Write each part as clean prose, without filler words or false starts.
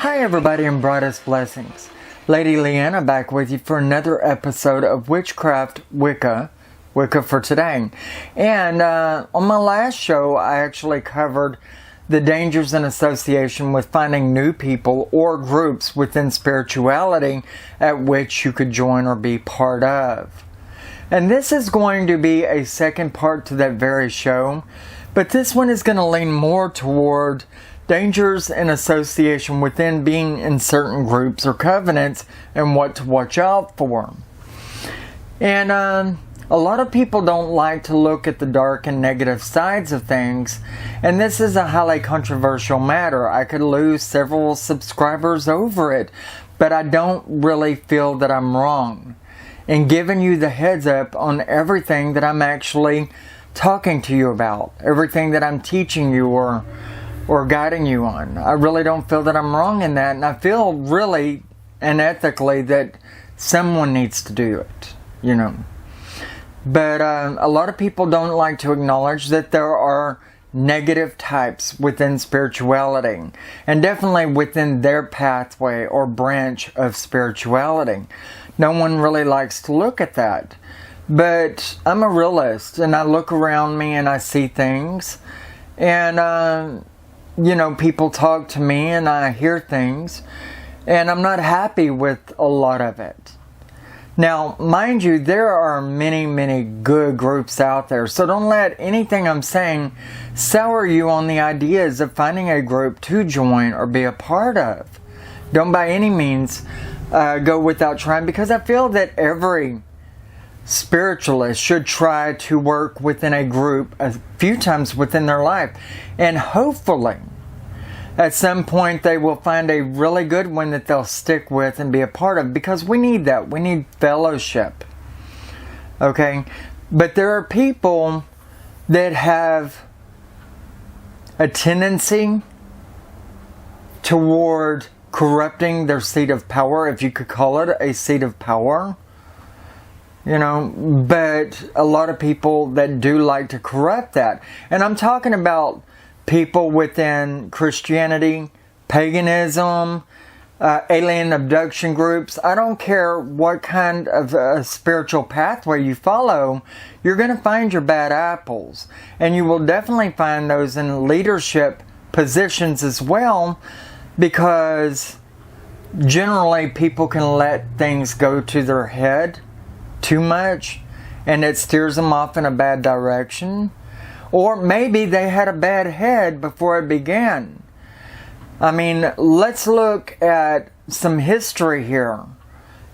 Hi everybody and brightest blessings. Lady Leeanna back with you for another episode of Witchcraft, Wicca for today. And on my last show I actually covered the dangers in association with finding new people or groups within spirituality at which you could join or be part of. And this is going to be a second part to that very show, but this one is going to lean more toward dangers in association within being in certain groups or covenants and what to watch out for. And a lot of people don't like to look at the dark and negative sides of things, and this is a highly controversial matter. I could lose several subscribers over it, but I don't really feel that I'm wrong in giving you the heads up on everything that I'm actually talking to you about, everything that I'm teaching you or guiding you on. I really don't feel that I'm wrong in that, and I feel really and ethically that someone needs to do it, you know. But a lot of people don't like to acknowledge that there are negative types within spirituality, and definitely within their pathway or branch of spirituality. No one really likes to look at that. But I'm a realist, and I look around me and I see things, and you know, people talk to me and I hear things, and I'm not happy with a lot of it. Now, mind you, there are many good groups out there, so don't let anything I'm saying sour you on the ideas of finding a group to join or be a part of. Don't by any means go without trying, because I feel that every spiritualist should try to work within a group a few times within their life, and hopefully at some point they will find a really good one that they'll stick with and be a part of, because we need that. We need fellowship. Okay? But there are people that have a tendency toward corrupting their seat of power, if you could call it a seat of power. You know, but a lot of people that do like to corrupt that. And I'm talking about people within Christianity, paganism, alien abduction groups. I don't care what kind of spiritual pathway you follow, you're going to find your bad apples. And you will definitely find those in leadership positions as well, because generally people can let things go to their head too much, and it steers them off in a bad direction. Or maybe they had a bad head before it began. I mean, let's look at some history here.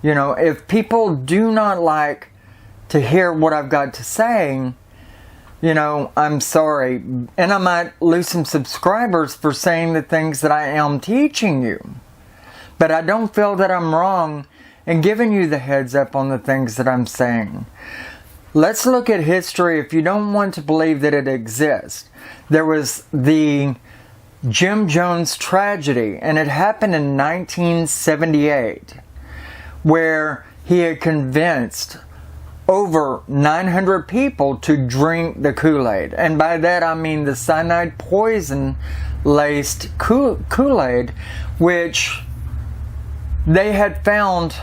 You know, if people do not like to hear what I've got to say, you know, I'm sorry. And I might lose some subscribers for saying the things that I am teaching you. But I don't feel that I'm wrong and giving you the heads up on the things that I'm saying. Let's look at history if you don't want to believe that it exists. There was the Jim Jones tragedy, and it happened in 1978, where he had convinced over 900 people to drink the Kool-Aid. And by that I mean the cyanide poison-laced Kool-Aid, which they had found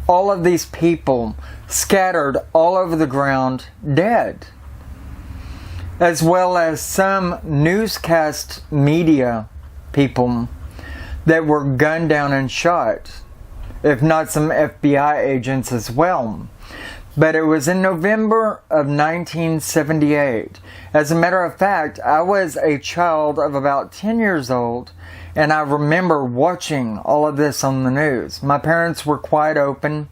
all of these people scattered all over the ground dead, as well as some newscast media people that were gunned down and shot, if not some FBI agents as well. But it was in November of 1978. As a matter of fact, I was a child of about 10 years old, and I remember watching all of this on the news. My parents were quite open,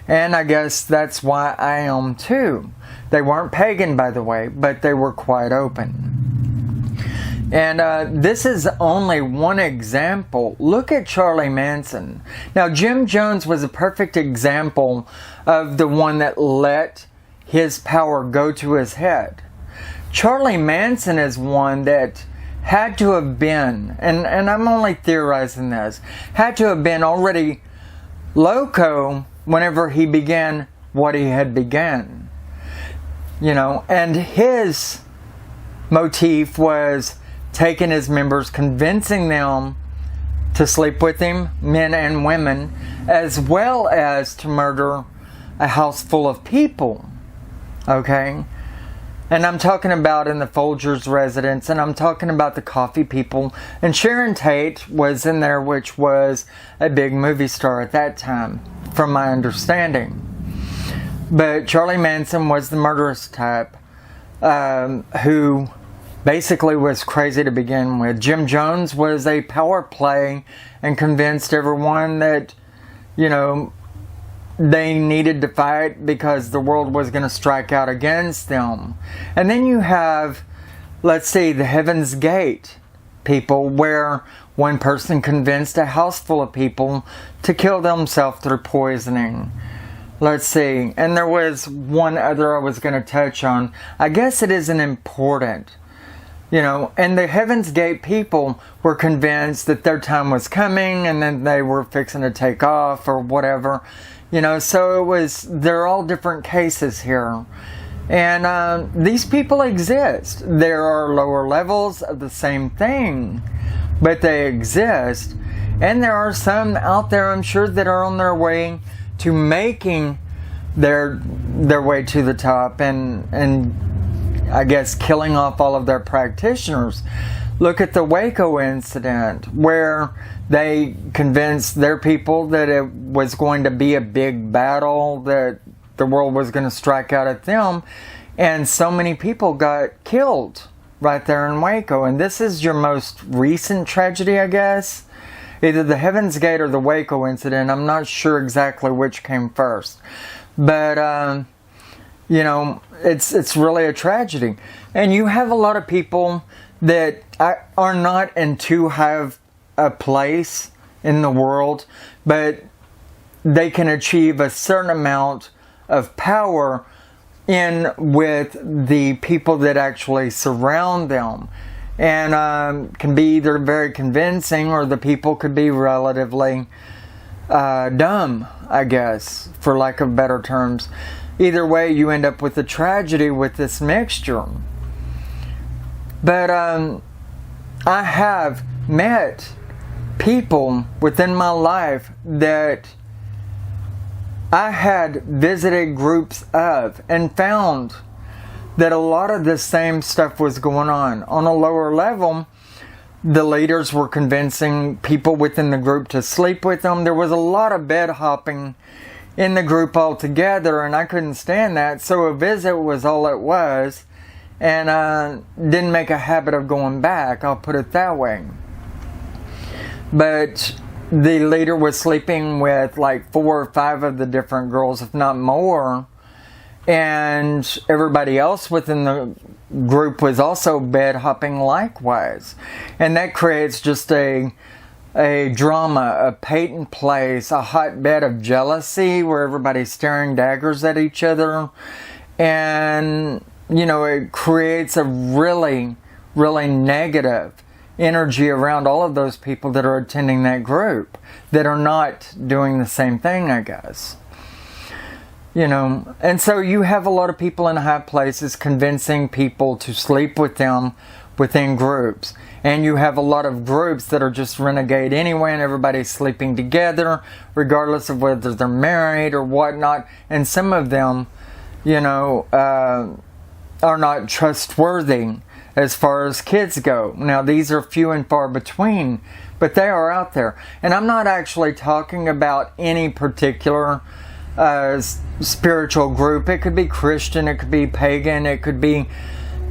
and I guess that's why I am too. They weren't pagan, by the way, but they were quite open. And this is only one example. Look at Charlie Manson. Now, Jim Jones was a perfect example of the one that let his power go to his head. Charlie Manson is one that had to have been, and I'm only theorizing this, had to have been already loco whenever he began what he had begun. You know, and his motif was taking his members, convincing them to sleep with him, men and women, as well as to murder a house full of people. Okay? And I'm talking about in the Folgers residence, and I'm talking about the coffee people. And Sharon Tate was in there, which was a big movie star at that time, from my understanding. But Charlie Manson was the murderous type, who basically was crazy to begin with. Jim Jones was a power play and convinced everyone that, you know, they needed to fight because the world was going to strike out against them. And then you have, let's see, the Heaven's Gate people, where one person convinced a house full of people to kill themselves through poisoning. Let's see, and there was one other I was going to touch on. I guess it isn't important. You know, and the Heaven's Gate people were convinced that their time was coming and then they were fixing to take off or whatever. You know, so it was, they're all different cases here. And these people exist. There are lower levels of the same thing, but they exist. And there are some out there, I'm sure, that are on their way to making their way to the top and I guess killing off all of their practitioners. Look at the Waco incident, where they convinced their people that it was going to be a big battle, that the world was going to strike out at them, and so many people got killed right there in Waco. And this is your most recent tragedy, I guess. Either the Heaven's Gate or the Waco incident. I'm not sure exactly which came first. But, you know, it's really a tragedy. And you have a lot of people that are not in too high of a place in the world, but they can achieve a certain amount of power in with the people that actually surround them. And can be either very convincing, or the people could be relatively dumb, I guess, for lack of better terms. Either way, you end up with a tragedy with this mixture. But I have met people within my life that I had visited groups of and found that a lot of the same stuff was going on. On a lower level, the leaders were convincing people within the group to sleep with them. There was a lot of bed hopping in the group altogether, and I couldn't stand that. So a visit was all it was, and didn't make a habit of going back, I'll put it that way. But the leader was sleeping with like 4 or 5 of the different girls, if not more. And everybody else within the group was also bed hopping likewise. And that creates just a drama, a patent place, a hotbed of jealousy where everybody's staring daggers at each other. And, you know, it creates a really, really negative energy around all of those people that are attending that group, that are not doing the same thing, I guess. You know, and so you have a lot of people in high places convincing people to sleep with them within groups. And you have a lot of groups that are just renegade anyway, and everybody's sleeping together, regardless of whether they're married or whatnot. And some of them, you know, are not trustworthy as far as kids go. Now, these are few and far between, but they are out there. And I'm not actually talking about any particular spiritual group. It could be Christian, it could be pagan, it could be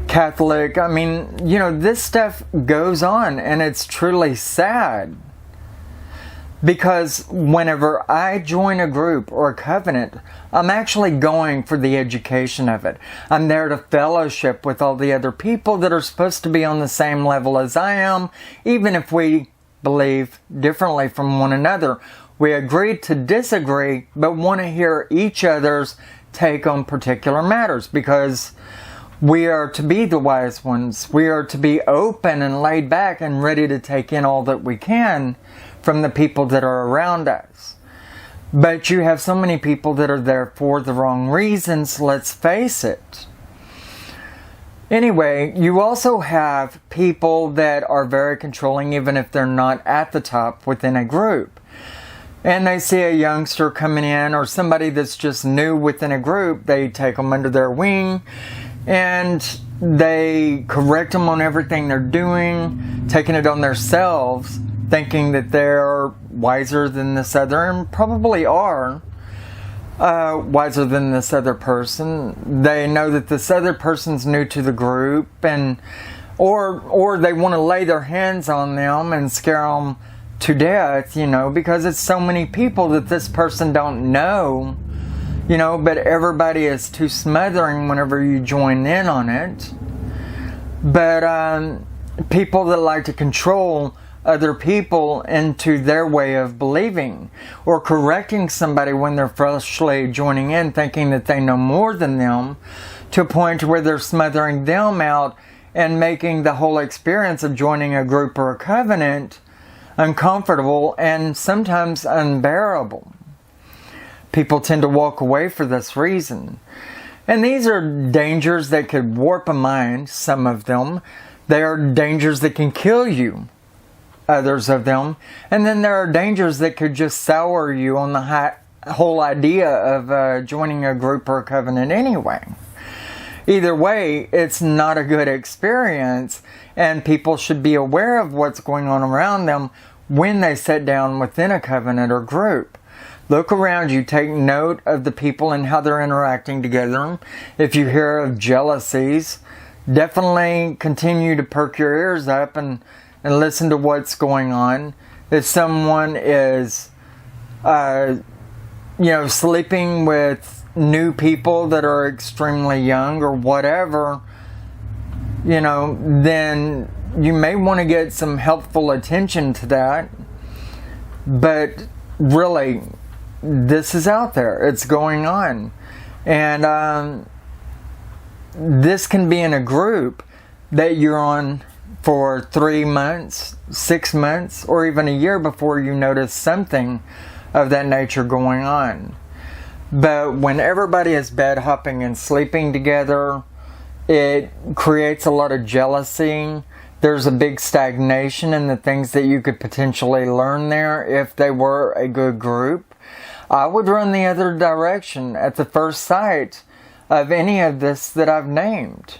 Catholic. I mean, you know, this stuff goes on, and it's truly sad. Because whenever I join a group or a covenant, I'm actually going for the education of it. I'm there to fellowship with all the other people that are supposed to be on the same level as I am, even if we believe differently from one another. We agree to disagree, but want to hear each other's take on particular matters, because we are to be the wise ones. We are to be open and laid back and ready to take in all that we can from the people that are around us. But you have so many people that are there for the wrong reasons, let's face it. Anyway, you also have people that are very controlling even if they're not at the top within a group. And they see a youngster coming in or somebody that's just new within a group, they take them under their wing and they correct them on everything they're doing, taking it on themselves, thinking that they're wiser than this other, and probably are wiser than this other person. They know that this other person's new to the group, and or they want to lay their hands on them and scare them to death, because it's so many people that this person don't know, but everybody is too smothering whenever you join in on it. But people that like to control other people into their way of believing, or correcting somebody when they're freshly joining in, thinking that they know more than them, to a point where they're smothering them out and making the whole experience of joining a group or a covenant uncomfortable and sometimes unbearable. People tend to walk away for this reason. And these are dangers that could warp a mind, some of them. They are dangers that can kill you, others of them. And then there are dangers that could just sour you on the whole idea of joining a group or a covenant anyway. Either way, it's not a good experience, and people should be aware of what's going on around them when they sit down within a covenant or group. Look around you, take note of the people and how they're interacting together. If you hear of jealousies, definitely continue to perk your ears up and listen to what's going on. If someone is, sleeping with new people that are extremely young or whatever, then you may want to get some helpful attention to that. But really, this is out there. It's going on. And this can be in a group that you're on for 3 months, 6 months, or even a year before you notice something of that nature going on. But when everybody is bed hopping and sleeping together, it creates a lot of jealousy. There's a big stagnation in the things that you could potentially learn there if they were a good group. I would run the other direction at the first sight of any of this that I've named.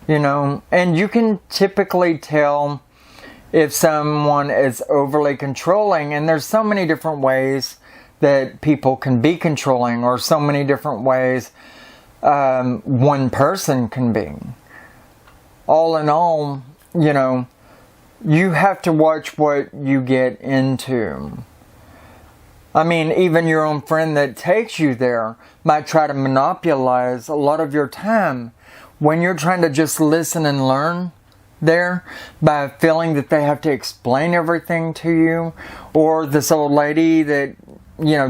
And you can typically tell if someone is overly controlling, and there's so many different ways that people can be controlling, or so many different ways one person can be. All in all, you have to watch what you get into. I mean, even your own friend that takes you there might try to monopolize a lot of your time when you're trying to just listen and learn there, by feeling that they have to explain everything to you. Or this old lady that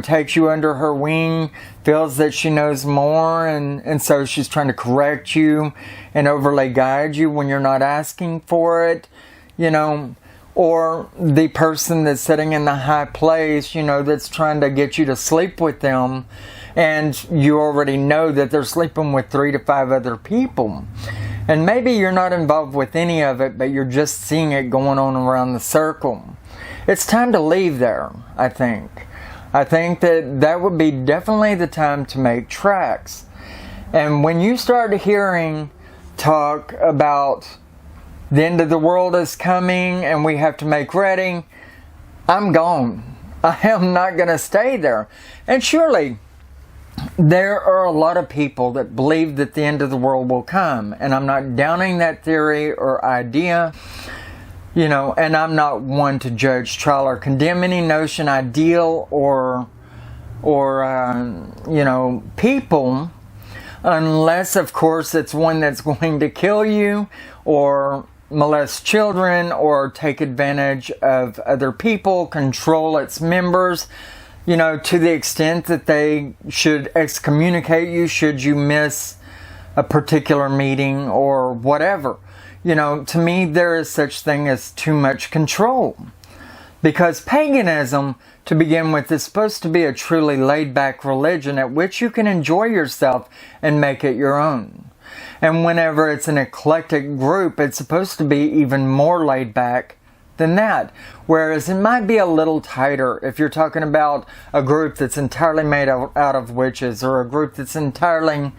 takes you under her wing, feels that she knows more, and so she's trying to correct you and overly guide you when you're not asking for it, or the person that's sitting in the high place, that's trying to get you to sleep with them, and you already know that they're sleeping with 3 to 5 other people. And maybe you're not involved with any of it, but you're just seeing it going on around the circle. It's time to leave there, I think. I think that would be definitely the time to make tracks. And when you start hearing talk about the end of the world is coming and we have to make ready, I'm gone. I am not going to stay there. And surely there are a lot of people that believe that the end of the world will come. And I'm not downing that theory or idea. And I'm not one to judge, trial, or condemn any notion, ideal, or people, unless, of course, it's one that's going to kill you, or molest children, or take advantage of other people, control its members, to the extent that they should excommunicate you should you miss a particular meeting or whatever. To me, there is such thing as too much control. Because paganism, to begin with, is supposed to be a truly laid-back religion at which you can enjoy yourself and make it your own. And whenever it's an eclectic group, it's supposed to be even more laid back than that. Whereas it might be a little tighter if you're talking about a group that's entirely made out of witches, or a group that's entirely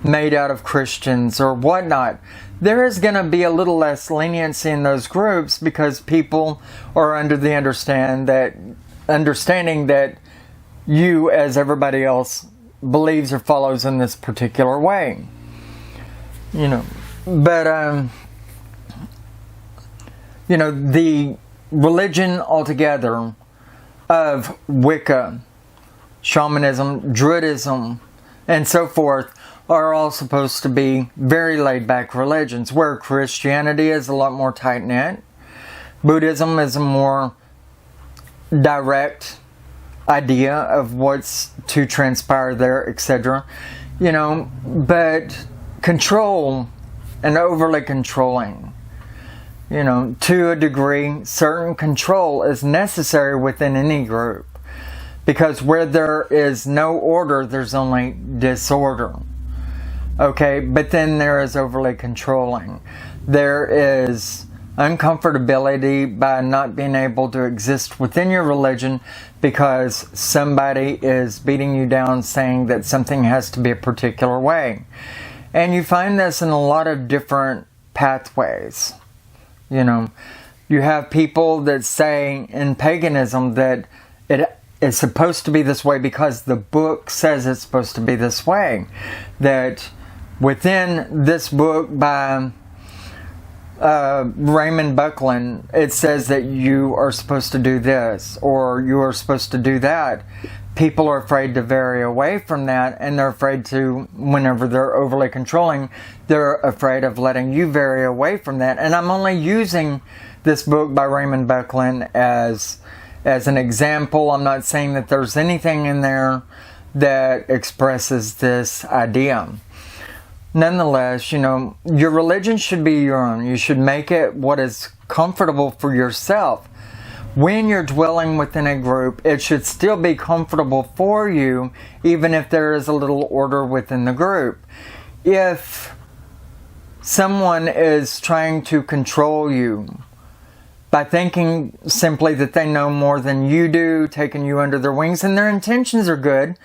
made out of Christians or whatnot. There is going to be a little less leniency in those groups because people are under the understanding that you, as everybody else, believes or follows in this particular way. But the religion altogether of Wicca, shamanism, Druidism, and so forth are all supposed to be very laid-back religions, where Christianity is a lot more tight-knit. Buddhism is a more direct idea of what's to transpire there, etc. But control and overly controlling. To a degree, certain control is necessary within any group. Because where there is no order, there's only disorder. Okay, but then there is overly controlling. There is uncomfortability by not being able to exist within your religion because somebody is beating you down saying that something has to be a particular way. And you find this in a lot of different pathways. You have people that say in paganism that it is supposed to be this way because the book says it's supposed to be this way. That within this book by Raymond Buckland, it says that you are supposed to do this or you are supposed to do that. People are afraid to vary away from that, and they're afraid to, whenever they're overly controlling, they're afraid of letting you vary away from that. And I'm only using this book by Raymond Buckland as an example. I'm not saying that there's anything in there that expresses this idea. Nonetheless, your religion should be your own. You should make it what is comfortable for yourself. When you're dwelling within a group, it should still be comfortable for you, even if there is a little order within the group. If someone is trying to control you by thinking simply that they know more than you do, taking you under their wings, and their intentions are good,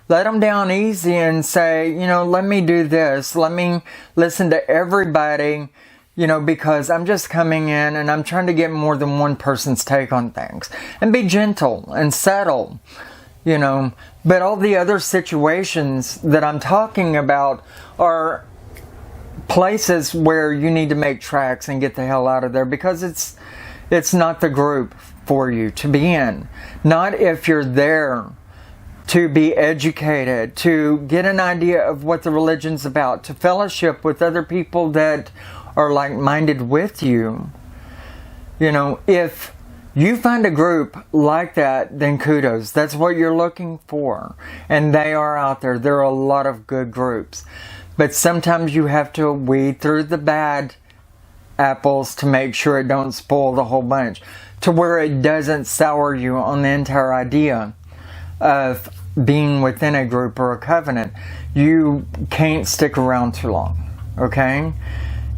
let them down easy and say, let me do this. Let me listen to everybody, because I'm just coming in and I'm trying to get more than one person's take on things. And be gentle and subtle, But all the other situations that I'm talking about are places where you need to make tracks and get the hell out of there, because it's not the group for you to be in. Not if you're there to be educated, to get an idea of what the religion's about, to fellowship with other people that are like-minded with you. If you find a group like that, then kudos. That's what you're looking for. And they are out there. There are a lot of good groups. But sometimes you have to weed through the bad apples to make sure it don't spoil the whole bunch, to where it doesn't sour you on the entire idea of being within a group or a covenant. You can't stick around too long, okay?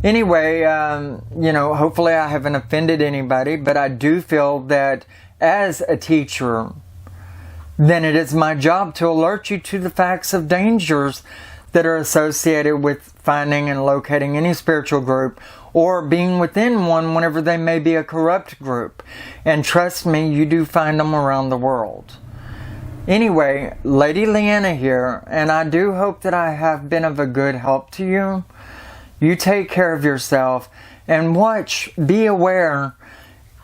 Anyway, hopefully I haven't offended anybody, but I do feel that as a teacher, then it is my job to alert you to the facts of dangers that are associated with finding and locating any spiritual group or being within one whenever they may be a corrupt group. And trust me, you do find them around the world. Anyway, Lady Leeanna here, and I do hope that I have been of a good help to you. You take care of yourself and be aware,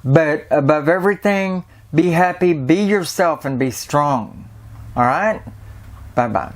but above everything, be happy, be yourself, and be strong. Alright? Bye-bye.